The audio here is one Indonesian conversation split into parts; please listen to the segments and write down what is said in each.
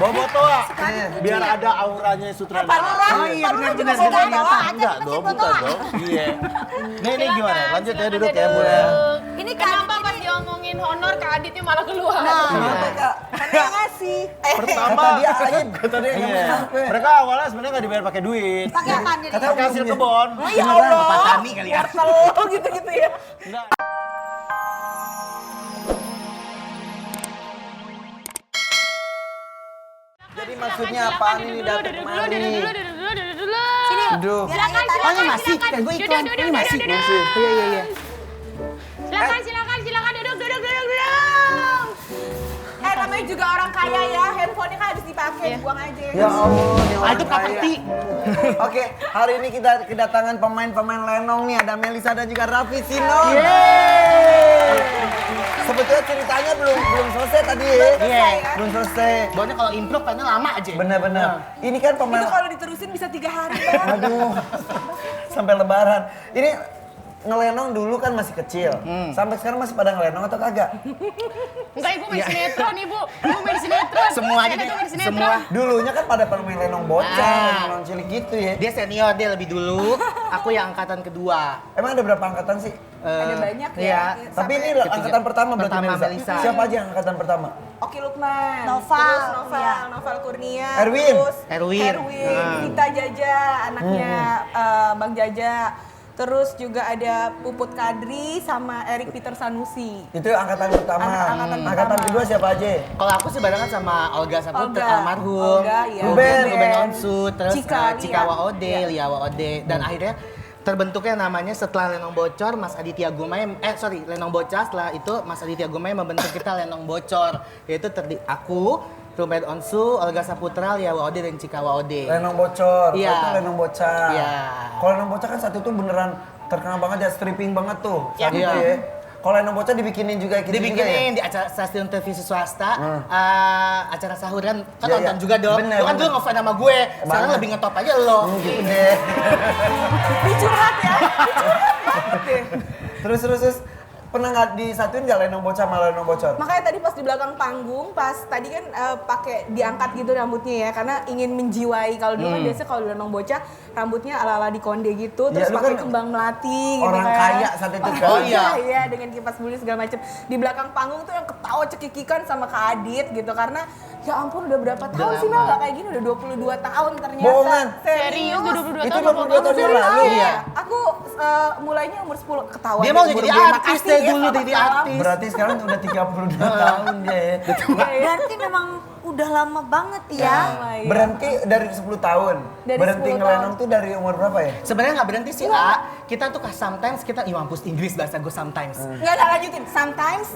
Bobotoa. Biar ada auranya sutradara. Oh iya benar-benar. Enggak dong, bukan dong. Iya. Nih gimana? Lanjut ya duduk ya, Bu ya. Ini kenapa pas diomongin honor Kak Aditnya malah keluar? Kenapa Kak? Karena yang ngasih. Pertama Kata dia Ain, kata dia nggak iya. mau. Mereka awalnya sebenarnya nggak dibayar pakai duit. Pakai apa nih? Pakai hasil kebon. Oh ya Allah. Pak Tani kali ya. Wortel gitu-gitu ya. Enggak. Jadi maksudnya apa ini datang kemari? Sini. Aduh. Silakan, Oh ini masih, kan gue iklan. Ini masih. Iya. Silakan, duduk. Namanya juga orang kaya ya, handphonenya kan habis dipakai, buang aja. Ya Allah, ini orang itu kaya. properti. Oke, hari ini kita kedatangan pemain-pemain lenong nih, ada Melisa dan juga Raffi Sinon. Sebetulnya ceritanya belum selesai tadi ya. Iya. Belum selesai. Soalnya kalau improve pengen lama aja. Bener-bener. Ini kan Itu pemain. kalau diterusin bisa 3 hari Bang. Aduh, sampai lebaran. Ini ngelenong dulu kan masih kecil. Sampai sekarang masih pada ngelenong atau kagak? Enggak, Ibu main sinetron, Ibu. Ibu main sinetron. Semua aja Saya deh, tuh main sinetron. semua. Dulunya kan pada main lenong bocah, Ah. lenong cilik gitu ya. Dia senior, dia lebih dulu. Aku yang angkatan kedua. Emang ada berapa angkatan sih? Ada banyak ya. Iya. Tapi ini Ketiga. angkatan pertama berarti Pertama, Melisa. Melisa. Siapa aja yang angkatan pertama? Oki Lukman, Noval, terus iya. Novel Kurnia, Erwin. terus Erwin. Vita Jaja, anaknya Bang Jaja. Terus juga ada Puput Kadri sama Erik Peter Sanusi. Itu angkatan pertama. Angkatan Angkatan pertama. kedua siapa aja? Kalau aku sih barengan sama Olga Saputra, Olga. almarhum. Olga, iya. Ruben. Ruben Onsu, terus Cika, Cika Lia. Waode, Iya. Lia Waode. Dan akhirnya terbentuknya namanya setelah Lenong Bocor, Mas Aditya Gumai, Lenong Bocah, setelah itu Mas Aditya Gumai membentuk kita Lenong Bocor. Yaitu aku, Ruben Onsu, Olga Saputra, Lia Waode, dan Cika Waode. Lenong bocor. Iya. Itu lenong bocah. Iya. Kalau lenong bocah kan satu itu beneran terkenal banget ya, stripping banget tuh. Iya. Saat itu ya. Kalau lenong bocah dibikinin juga gitu juga ya? Dibikinin di acara stasiun televisi swasta, acara sahuran, kan Iya, nonton iya. juga dong. Bener, Lo kan bener. dulu ngefan sama gue, sekarang Banget. lebih ngetop aja lo. Gitu deh. Dicurhat ya. Terus pernah nggak disatuin nggak lenong bocah sama lenong bocor? Makanya tadi pas di belakang panggung, pas tadi kan pakai diangkat gitu rambutnya ya, karena ingin menjiwai. Kalau dulu kan biasa kalau lenong bocah rambutnya ala-ala dikonde gitu, terus lu pakai kan kembang melati gitu orang kan. kaya saat itu kan. Oh iya. Iya, dengan kipas bulu segala macam. Di belakang panggung tuh yang ketawa cekikikan sama Kak Adit gitu, karena ya ampun udah berapa tahun sih Mel nggak kayak gini, udah 22 tahun ternyata. Bohongan. Serius, udah 22 Itu tahun. 22 tahun yang lalu. Iya. Aku mulainya umur 10 ketawa. Dia mau umur jadi gue. artis Makasih deh ya, dulu, selamat jadi malam. artis. Berarti sekarang udah 32 tahun dia ya. Berarti memang udah lama banget ya. Iya. Berhenti dari 10 tahun. Dari Berhenti 10 ngelenong tahun. tuh dari umur berapa ya? Sebenarnya nggak berhenti sih, kita tuh sometimes kita mampus Inggris bahasa gue sometimes. Nggak ada lanjutin. Sometimes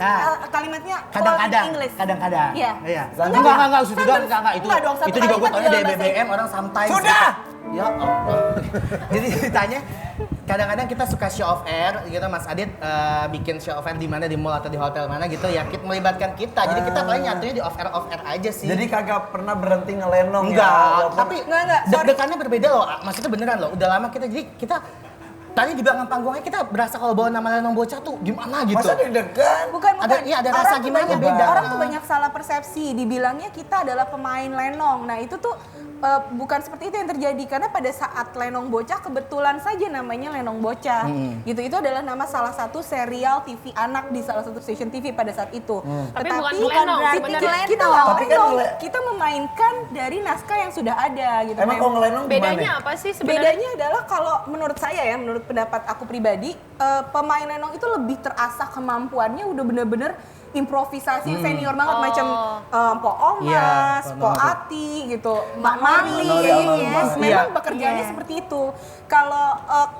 kalimatnya Kadang-kadang, quality English. kadang-kadang. Iya. Iya. Enggak, Enggak, sudah enggak itu. Enggak dong, satu Itu juga gue kalimat taunya dari dalam bahasa BBM orang sometimes. Sudah! Ya Allah. Jadi ditanya, kadang-kadang kita suka show off air gitu, Mas Adit bikin show off air di mana, di mall atau di hotel mana gitu ya, kita melibatkan kita. Jadi kita paling nyatunya di off air aja sih. Jadi kagak pernah berhenti ngelenong enggak, ya? walaupun- tapi Enggak, sorry. deg-degannya berbeda loh. Maksudnya beneran loh, udah lama kita, jadi kita tadi di belakang panggungnya kita berasa kalau bawa nama Lenong Bocah tuh gimana gitu. Masa deg-degan? Bukan. Iya, ada Orang rasa tuh gimana banyak- beda. Orang tuh banyak salah persepsi. Dibilangnya kita adalah pemain lenong. Nah itu tuh bukan seperti itu yang terjadi. Karena pada saat Lenong Bocah kebetulan saja namanya Lenong Bocah. Gitu. Itu adalah nama salah satu serial TV anak di salah satu stasiun TV pada saat itu. Tapi Tetapi bukan lenong, berarti sebenarnya. kita nggak Tapi kan lenong. ngele- Kita memainkan dari naskah yang sudah ada gitu. Emang kalau ngelenong gimana? Bedanya apa sih sebenarnya? Bedanya adalah kalau menurut saya ya, menurut pendapat aku pribadi, pemain lenong itu lebih terasah kemampuannya udah bener-bener improvisasi senior banget Oh. macam Po Omas, Iya, Po benar. Ati gitu, Mbak Mali, Nori Almarhumah. yes, memang Iya. pekerjaannya Iya. seperti itu. Kalau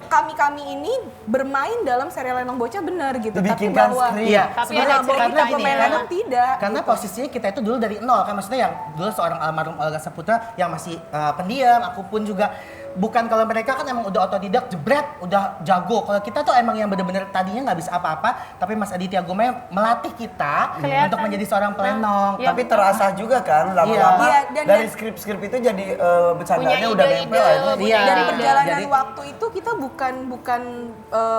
kami ini bermain dalam serial Lenong Bocah bener gitu, tapi Dibikinkan bahwa skrip. Iya, Tapi bahwa ada kita karena ini, pemain lenong tidak. Karena gitu. posisinya kita itu dulu dari nol kan, maksudnya yang dulu seorang almarhum Olga Saputra yang masih pendiam, aku pun juga bukan kalau mereka kan emang udah otodidak jebret, udah jago. Kalau kita tuh emang yang bener-bener tadinya nggak bisa apa-apa, tapi Mas Aditya Gumai melatih kita untuk menjadi seorang pelenong. Iya, Tapi terasa juga kan lama-lama Iya, dan- dari skrip-skrip itu jadi bercandanya Punya udah ide-ide, nempel aja. Iya. Dari perjalanan Jadi- waktu itu kita bukan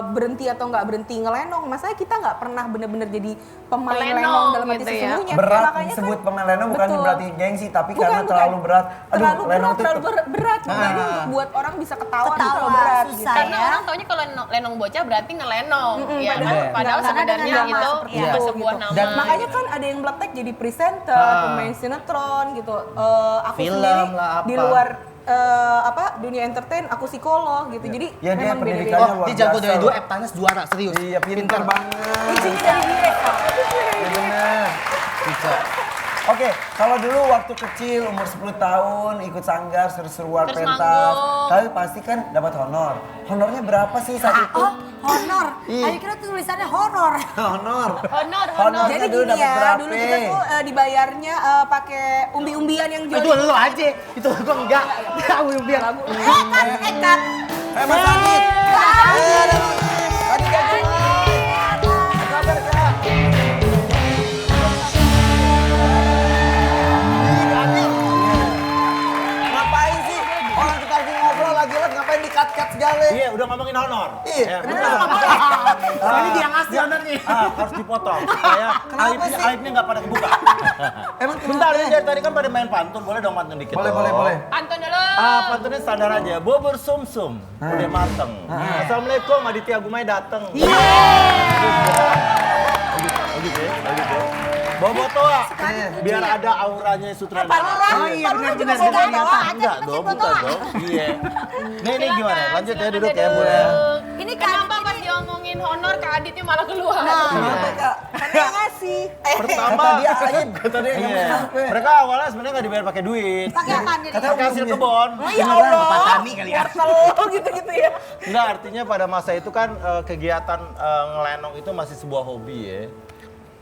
berhenti atau nggak berhenti ngelenong. Masalahnya kita nggak pernah bener-bener jadi pemain Pelenong lenong dalam arti gitu ya. sesungguhnya. Berat Makanya disebut kan- pemain lenong bukan Betul. berarti gengsi, tapi Bukan, karena bukan. terlalu berat. Terlalu lenong berat, tuh terlalu berat. Jadi untuk buat orang bisa ketawa, Ketawa, terlalu berat. susah. Karena Saya- orang taunya kalau lenong bocah berarti ngelenong. Ya, padahal- padahal karena sebenarnya dengan nama itu seperti cuma itu, sebuah gitu. nama. Dan Makanya kan ada yang meletek jadi presenter, pemain sinetron gitu. Aku Film sendiri lah, apa. di luar dunia entertain, aku psikolog gitu. Jadi Ya, dia memang pendidikannya beda-beda. luar Dia jago biasa dari loh. dua Eptanas juara, serius. Iya, pintar banget. Kuncinya dari mereka. Ya benar. Bisa. Oke, kalau dulu waktu kecil umur 10 tahun ikut sanggar seru-seruan Terus pentas, manggung. tapi pasti kan dapat honor. Honornya berapa sih saat itu? Oh, honor. Iya. Ayo kira tulisannya honor. Honor. Honor. Honornya Jadi dulu gini dapat ya, berapa? dulu kita tuh dibayarnya pakai umbi-umbian yang Itu jual. lo aja, itu gua enggak. Tahu biar. Ekat. Mas Adit. Adit kan kabar Kak? Ngapain sih? Orang kita lagi ngobrol lagi live ngapain di-cut-cut segala? Iya, udah ngomongin honor. Iya, Ya, benar. Ini dia ngasih honornya. harus dipotong supaya Kenapa sih? aibnya nggak pada kebuka. Emang Bentar, ini dari tadi kan pada main pantun, boleh dong pantun dikit. Boleh, dong? boleh, boleh. Pantun dulu. Pantunnya standar aja. Bubur sumsum, udah mateng. Assalamualaikum, Aditya Gumai dateng. Gitu ya. Bobo toa, biar ada auranya sutradara. Oh iya benar-benar Enggak dong, bukan dong. Iya. Ini gimana? Lanjut ya duduk ya, boleh. Ini kenapa pas diomongin honor Kak Aditnya malah keluar? Kenapa Kak? Karena yang ngasih. Pertama, Kata dia aib, kata dia iya. kenapa? Mereka awalnya sebenarnya nggak dibayar pakai duit. Pakai apaan jadi? Kata Pakai hasil kebon. Ya Allah. Petani kali ya. Wortel gitu-gitu ya. Enggak, artinya pada masa itu kan kegiatan ngelenong itu masih sebuah hobi ya.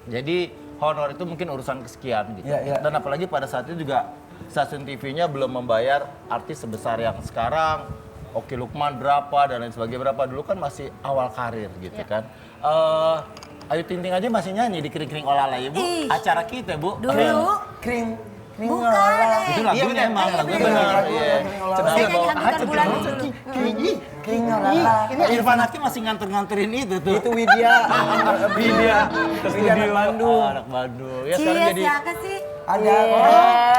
Jadi honor itu mungkin urusan kesekian gitu. Iya, iya. Dan apalagi pada saat itu juga stasiun TV-nya belum membayar artis sebesar yang sekarang. Oki Lukman berapa dan lain sebagainya berapa. Dulu kan masih awal karir gitu kan. Ayu Ting Ting aja masih nyanyi di Kering-Kering Olala ya Bu. Ih. Acara kita Bu. Dulu. Kring. Kring Bukan, olala. Itu Iya, lagunya bener. emang, Iya, lagunya bener. bener. Iya. Kring-kring Coba Saya bawa- nyanyi hantu bulan dulu. Kring olala. Ini Irfan Hakim masih nganter-nganterin itu tuh. Itu Widya. Widya ke studio. Bandung. Anak Bandung. Ya sekarang Cie, jadi siapa sih? Ada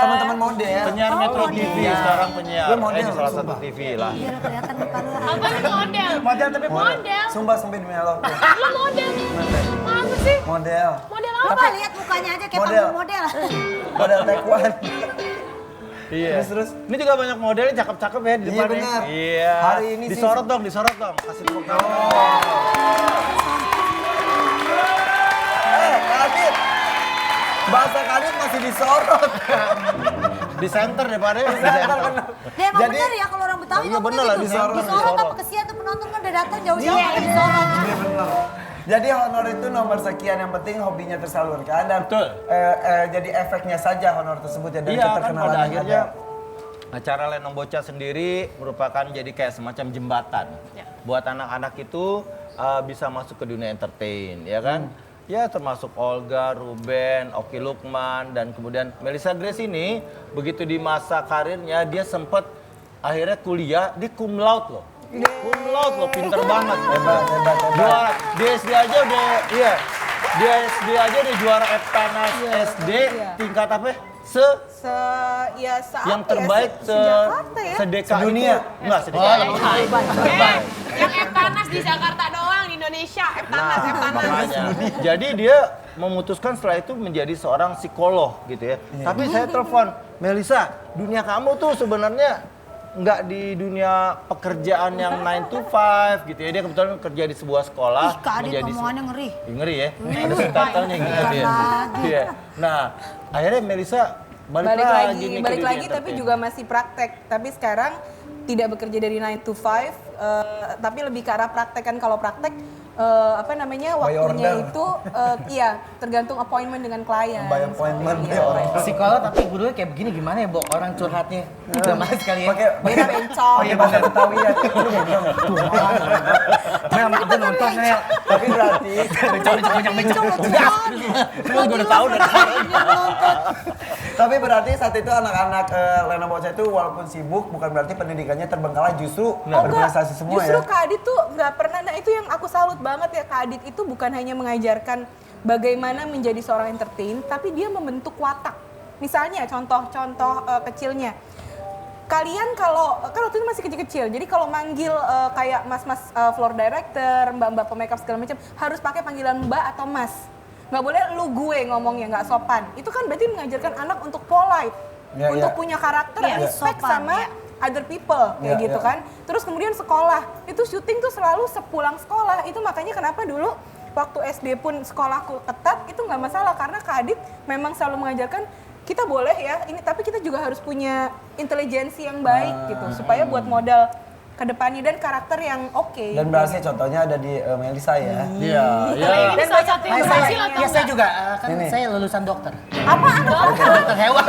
teman-teman model. penyiar Metro TV sekarang penyiar. Gue model, Di salah satu sumpah. TV lah. Iya, udah kelihatan muka lu. Apa nih model? Model tapi Model? Sumpah sampai demi Allah. Lu model nih? Apa sih? Model. Model Coba apa? lihat mukanya aja kayak Model. panggung model. Model taekwondo. Iya. Terus. Ini juga banyak modelnya cakep-cakep ya di Iya, depan nih. benar. Iya. Hari ini sih- disorot dong. Kasih tepuk tangan. Kadit. Bahasa Kadit masih disorot. Di center daripada di Center, center. bener. Dia emang Jadi- bener ya kalau orang Betawi Iya, ngomongnya bener lah, gitu. disorot, Disorot disorot. apa kesian tuh penonton kan udah datang jauh-jauh pakai disorot. Iya benar. Jadi honor itu nomor sekian, yang penting hobinya tersalurkan dan Betul. jadi efeknya saja honor tersebut ya, dan Iya kan keterkenalan pada yang akhirnya ada. acara Lenong Bocah sendiri merupakan jadi kayak semacam jembatan buat anak-anak itu bisa masuk ke dunia entertain ya kan. Ya termasuk Olga, Ruben, Oki Lukman dan kemudian Melissa Grace ini begitu di masa karirnya dia sempat akhirnya kuliah di cum laude loh. Cum laude loh, pinter banget. Hebat. Juara di SD aja udah iya. Di SD aja udah juara Eptanas SD tingkat apa? Yang terbaik Jakarta ya. sedeka Sedunia. itu. Enggak, sedeka. Yang Eptanas di Jakarta doang, di Indonesia. Eptanas. Makanya. Jadi dia memutuskan setelah itu menjadi seorang psikolog gitu ya. Tapi saya telepon, Melissa, dunia kamu tuh sebenarnya nggak di dunia pekerjaan yang 9 to 5 gitu ya. Dia kebetulan kerja di sebuah sekolah. Ih, Kak Adit ngomongannya ngeri. Ngeri ya, ada subtitlenya gitu ya. lagi. Iya. Nah, akhirnya Melissa balik lagi nih ke balik dunia lagi tapi entertain. juga masih praktek. Tapi sekarang tidak bekerja dari 9 to 5, tapi lebih ke arah praktek kan. Kalau praktek By waktunya order. itu iya tergantung appointment dengan klien. By appointment, Seperti itu. by order. Psikolog tapi gurunya kayak begini gimana ya, Bo? Orang curhatnya. Udah mas kali ya. Pakai Beda bencong. pakai bahasa Betawi ya. Lu bencong ya? Mel, aku nonton Mel. Tapi berarti Lu gue udah tahu dari Tapi berarti saat itu anak-anak Lena Bocah itu walaupun sibuk bukan berarti pendidikannya terbengkalai, justru berprestasi semua Justru ya. Kak Adit tuh nggak pernah, nah itu yang aku salut banget ya, Kak Adit itu bukan hanya mengajarkan bagaimana menjadi seorang entertain, tapi dia membentuk watak. Misalnya contoh-contoh kecilnya, kalian kalau kan waktu itu masih kecil-kecil, jadi kalau manggil kayak mas-mas floor director, mbak-mbak pemakeup segala macam harus pakai panggilan mbak atau mas. Nggak boleh lu gue ngomongnya, nggak sopan. Itu kan berarti mengajarkan anak untuk polite, Ya, untuk ya. punya karakter, Iya, respect sopan, sama ya. other people kayak Ya, gitu ya. kan. Terus kemudian sekolah, itu syuting tuh selalu sepulang sekolah. Itu makanya kenapa dulu waktu SD pun sekolahku ketat itu nggak masalah karena Kak Adit memang selalu mengajarkan kita boleh ya ini, tapi kita juga harus punya intelijensi yang baik gitu supaya buat modal ke depannya dan karakter yang oke. Dan berhasil contohnya ada di Melisa ya. Iya, iya. Ini salah satu yang berhasil atau Ya saya enggak? juga, kan Ini. saya lulusan dokter. Apaan? Dokter hewan.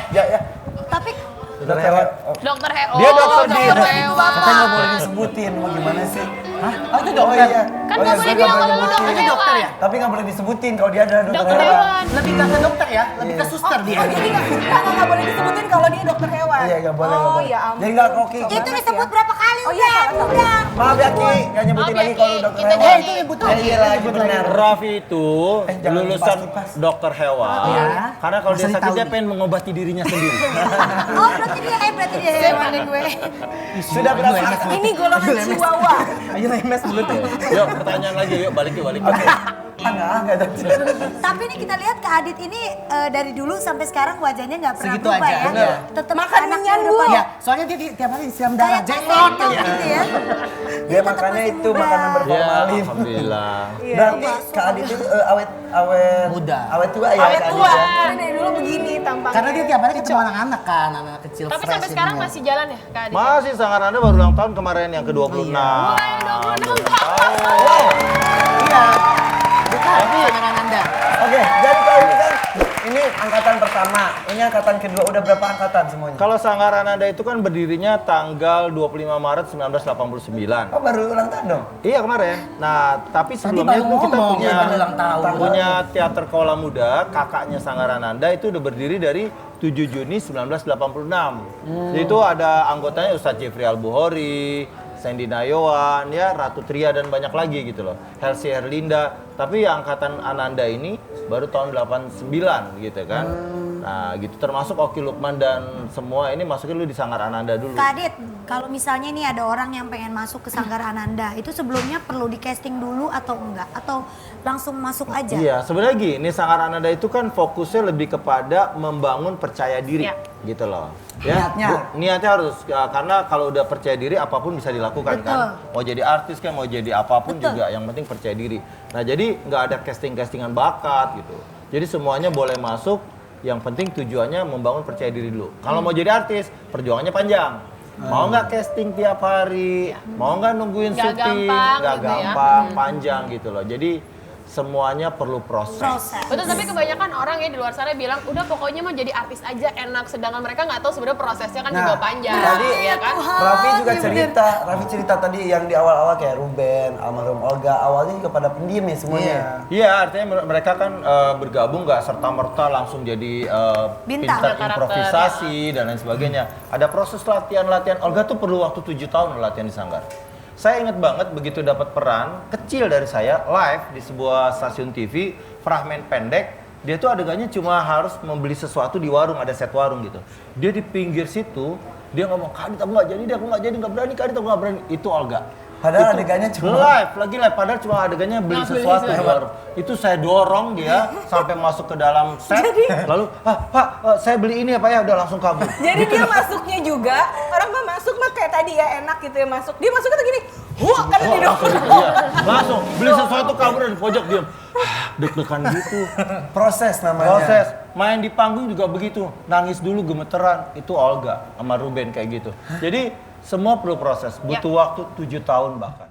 Ya ya. Tapi Dokter hewan. Dokter Heo. Dia dokter di- hewan. Katanya nggak boleh disebutin, mau gimana sih? Hah? Oh itu Oh dokter? iya. Kan Oh, nggak iya, boleh saya bilang nggak kalau lu boleh dokter nyebutin. dokter ya? hewan. Tapi nggak boleh disebutin kalau dia adalah dokter Dokter hewan. hewan. Lebih ke dokter ya? Lebih ke suster dia. Oh jadi nggak boleh disebutin kalau dia dokter hewan. Iya nggak boleh. nggak Oh boleh. ya ampun. Jadi nggak koki. itu disebut berapa kali Oh iya, udah, salah. udah. Maaf ya Ki, nggak nyebutin Maaf ya, lagi kalau Ki. dokter Itu hewan. jadi- itu yang butuh. Iya lagi benar. Raffi itu jangan lulusan dipas-dipas. dokter hewan. Iya. Karena kalau dia Masa sakit ditahu dia nih. pengen mengobati dirinya sendiri. Oh berarti dia hewan deh gue. Sudah berapa? Ini golongan chihuahua. Ayo lemes mulutnya. Yuk pertanyaan lagi yuk balik yuk balik. Nggak ada. Tapi ini kita lihat Kak Adit ini dari dulu sampai sekarang wajahnya nggak pernah Segitu berubah aja, ya. bener. Tetap Makan anaknya minyak udah dulu. pada- Ya, soalnya dia tiap hari siram darah. Kayak Jenglot sendok ya. gitu ya. Dia makannya masih itu muda. makanan Ya, berformalin. alhamdulillah. Berarti Kak Adit itu awet Muda. awet tua ya. Awet Kak Adit tua. ya? Karena dari dulu begini tampangnya. Karena dia tiap hari ketemu anak-anak kan, anak kecil Tapi fresh sampai sekarang ini. masih jalan ya Kak Adit? Masih sangat Anda baru ulang tahun kemarin yang ke-26. Mulai 26 Iya. Bukan, sama Anda. Oke, jadi kalau ini kan ini angkatan pertama, ini angkatan kedua, udah berapa angkatan semuanya? Kalau Sanggar Ananda itu kan berdirinya tanggal 25 Maret 1989. Oh baru ulang tahun dong? Iya kemarin. Nah, tapi sebelumnya baru itu kita ngomong, punya baru ulang tahun. punya teater Kaula Muda, kakaknya Sanggar Ananda itu udah berdiri dari 7 Juni 1986. Jadi itu ada anggotanya Ustadz Jeffrey Al-Buhori, Sandy Nayawan, ya Ratu Tria dan banyak lagi gitu loh. Helsi Herlinda. Tapi yang angkatan Ananda ini baru tahun 89 gitu kan. Nah, gitu termasuk Oki Lukman dan semua ini masukin lu di Sanggar Ananda dulu. Kak Adit, kalau misalnya nih ada orang yang pengen masuk ke Sanggar Ananda, itu sebelumnya perlu di casting dulu atau enggak? Atau langsung masuk aja? Iya, sebenarnya gini, Sanggar Ananda itu kan fokusnya lebih kepada membangun percaya diri, Iya. gitu loh. Ya, Niatnya. niatnya harus ya, karena kalau udah percaya diri apapun bisa dilakukan kan. Mau jadi artis kan, mau jadi apapun juga, yang penting percaya diri. Nah, jadi nggak ada castingan bakat gitu. Jadi semuanya boleh masuk, yang penting tujuannya membangun percaya diri dulu. Kalau mau jadi artis, perjuangannya panjang. Mau nggak casting tiap hari, mau nggak nungguin Nggak syuting, gampang nggak gitu ya. gampang, panjang gitu loh. Jadi semuanya perlu proses. Betul, tapi kebanyakan orang ya di luar sana bilang udah pokoknya mau jadi artis aja enak, sedangkan mereka nggak tahu sebenarnya prosesnya kan juga panjang, tadi ya kan? Raffi juga cerita tadi yang di awal-awal kayak Ruben, almarhum Olga, awalnya juga pada pendiam ya semuanya. Iya, artinya mereka kan bergabung nggak serta-merta langsung jadi Bintang. pintar Ada karakter, improvisasi dan lain sebagainya. Ada proses latihan-latihan. Olga tuh perlu waktu 7 tahun latihan di Sanggar. Saya ingat banget begitu dapat peran kecil dari saya live di sebuah stasiun TV, fragmen pendek. Dia tuh adegannya cuma harus membeli sesuatu di warung, ada set warung gitu. Dia di pinggir situ, dia ngomong, "Kak Adit, aku nggak jadi deh, aku nggak jadi, nggak berani, Kak Adit, aku nggak berani." Itu Olga. Padahal Itu adegannya cuma live, padahal cuma adegannya beli sesuatu di warung. Itu saya dorong dia sampai masuk ke dalam set, lalu, Pak, saya beli ini ya Pak ya, udah langsung kabur. Jadi dia masuknya juga, orang mah masuk mah kayak tadi ya enak gitu ya masuk. Dia masuknya tuh gini, huak kan di dokter. Iya, langsung beli sesuatu kabur di pojok diam. Deg-degan gitu. proses namanya. Proses main di panggung juga begitu, nangis dulu gemeteran. Itu Olga sama Ruben kayak gitu. Jadi semua perlu proses, butuh waktu 7 tahun bahkan.